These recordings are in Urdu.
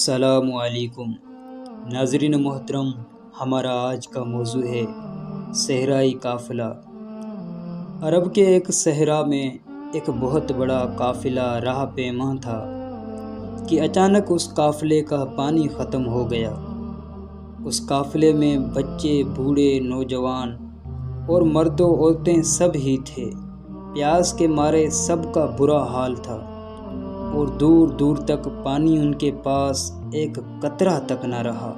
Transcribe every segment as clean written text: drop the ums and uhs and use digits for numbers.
السلام علیکم ناظرین محترم، ہمارا آج کا موضوع ہے صحرائی قافلہ۔ عرب کے ایک صحرا میں ایک بہت بڑا قافلہ راہ پیماں تھا کہ اچانک اس قافلے کا پانی ختم ہو گیا۔ اس قافلے میں بچے، بوڑھے، نوجوان اور مرد و عورتیں سب ہی تھے۔ پیاس کے مارے سب کا برا حال تھا اور دور دور تک پانی ان کے پاس ایک قطرہ تک نہ رہا۔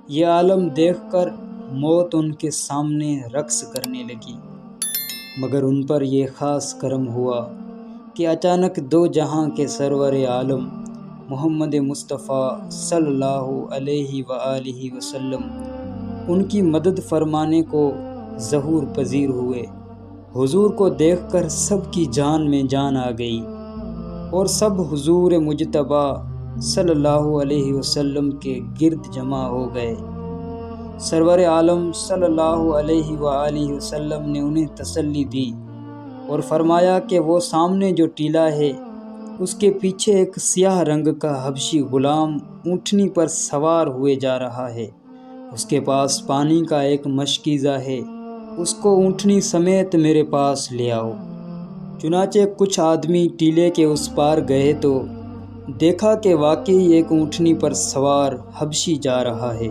یہ عالم دیکھ کر موت ان کے سامنے رقص کرنے لگی، مگر ان پر یہ خاص کرم ہوا کہ اچانک دو جہاں کے سرور عالم محمد مصطفیٰ صلی اللہ علیہ وآلہ وسلم ان کی مدد فرمانے کو ظہور پذیر ہوئے۔ حضور کو دیکھ کر سب کی جان میں جان آ گئی اور سب حضور مجتبیٰ صلی اللہ علیہ وسلم کے گرد جمع ہو گئے۔ سرور عالم صلی اللہ علیہ وآلہ وسلم نے انہیں تسلی دی اور فرمایا کہ وہ سامنے جو ٹیلہ ہے اس کے پیچھے ایک سیاہ رنگ کا حبشی غلام اونٹنی پر سوار ہوئے جا رہا ہے۔ اس کے پاس پانی کا ایک مشکیزہ ہے، اس کو اونٹنی سمیت میرے پاس لے آؤ۔ چنانچہ کچھ آدمی ٹیلے کے اس پار گئے تو دیکھا کہ واقعی ایک اونٹنی پر سوار حبشی جا رہا ہے۔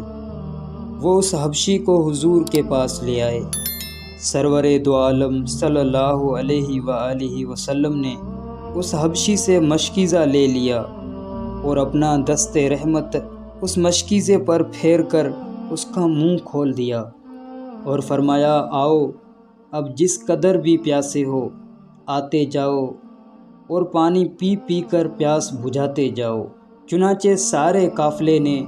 وہ اس حبشی کو حضور کے پاس لے آئے۔ سرور دو عالم صلی اللہ علیہ وآلہ وسلم نے اس حبشی سے مشکیزہ لے لیا اور اپنا دست رحمت اس مشکیزے پر پھیر کر اس کا منہ کھول دیا اور فرمایا، آؤ اب جس قدر بھی پیاسے ہو آتے جاؤ اور پانی پی پی کر پیاس بجھاتے جاؤ۔ چنانچہ سارے قافلے نے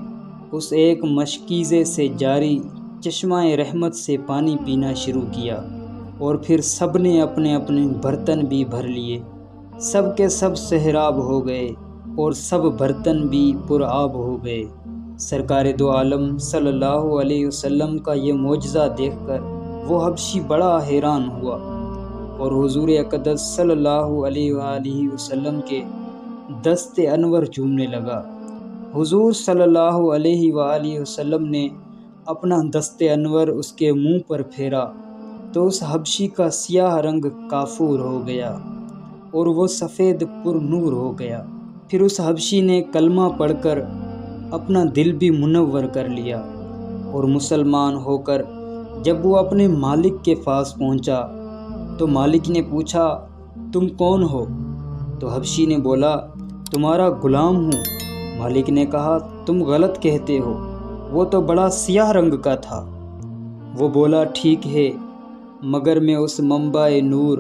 اس ایک مشکیزے سے جاری چشمہ رحمت سے پانی پینا شروع کیا اور پھر سب نے اپنے اپنے برتن بھی بھر لیے۔ سب کے سب سیراب ہو گئے اور سب برتن بھی پرآب ہو گئے۔ سرکار دو عالم صلی اللہ علیہ وسلم کا یہ معجزہ دیکھ کر وہ حبشی بڑا حیران ہوا اور حضور اقدس صلی اللہ علیہ وآلہ وسلم کے دست انور چومنے لگا۔ حضور صلی اللہ علیہ وآلہ وسلم نے اپنا دست انور اس کے منہ پر پھیرا تو اس حبشی کا سیاہ رنگ کافور ہو گیا اور وہ سفید پر نور ہو گیا۔ پھر اس حبشی نے کلمہ پڑھ کر اپنا دل بھی منور کر لیا اور مسلمان ہو کر جب وہ اپنے مالک کے پاس پہنچا تو مالک نے پوچھا، تم کون ہو؟ تو حبشی نے بولا، تمہارا غلام ہوں۔ مالک نے کہا، تم غلط کہتے ہو، وہ تو بڑا سیاہ رنگ کا تھا۔ وہ بولا، ٹھیک ہے، مگر میں اس منبع نور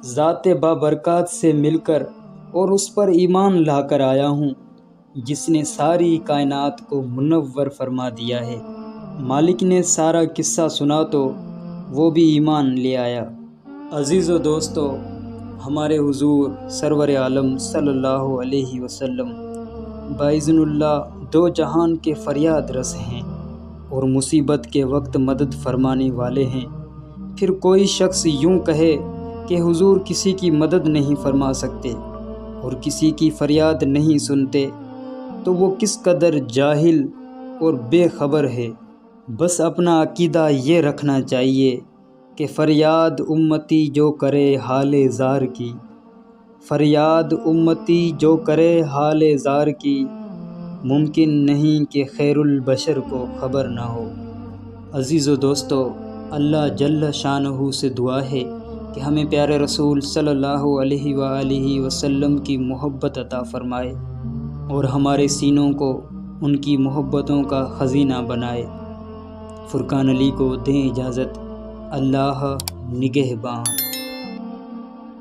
ذات بابرکات سے مل کر اور اس پر ایمان لا کر آیا ہوں جس نے ساری کائنات کو منور فرما دیا ہے۔ مالک نے سارا قصہ سنا تو وہ بھی ایمان لے آیا۔ عزیز و دوستو، ہمارے حضور سرور عالم صلی اللہ علیہ وسلم باذن اللہ دو جہان کے فریاد رس ہیں اور مصیبت کے وقت مدد فرمانے والے ہیں۔ پھر کوئی شخص یوں کہے کہ حضور کسی کی مدد نہیں فرما سکتے اور کسی کی فریاد نہیں سنتے تو وہ کس قدر جاہل اور بے خبر ہے۔ بس اپنا عقیدہ یہ رکھنا چاہیے کہ فریاد امتی جو کرے حال زار کی، فریاد امتی جو کرے حال زار کی، ممکن نہیں کہ خیر البشر کو خبر نہ ہو۔ عزیز و دوستو، اللہ جل شانہ سے دعا ہے کہ ہمیں پیارے رسول صلی اللہ علیہ وآلہ وسلم کی محبت عطا فرمائے اور ہمارے سینوں کو ان کی محبتوں کا خزینہ بنائے۔ فرقان علی کو دیں اجازت، اللہ نگہباں۔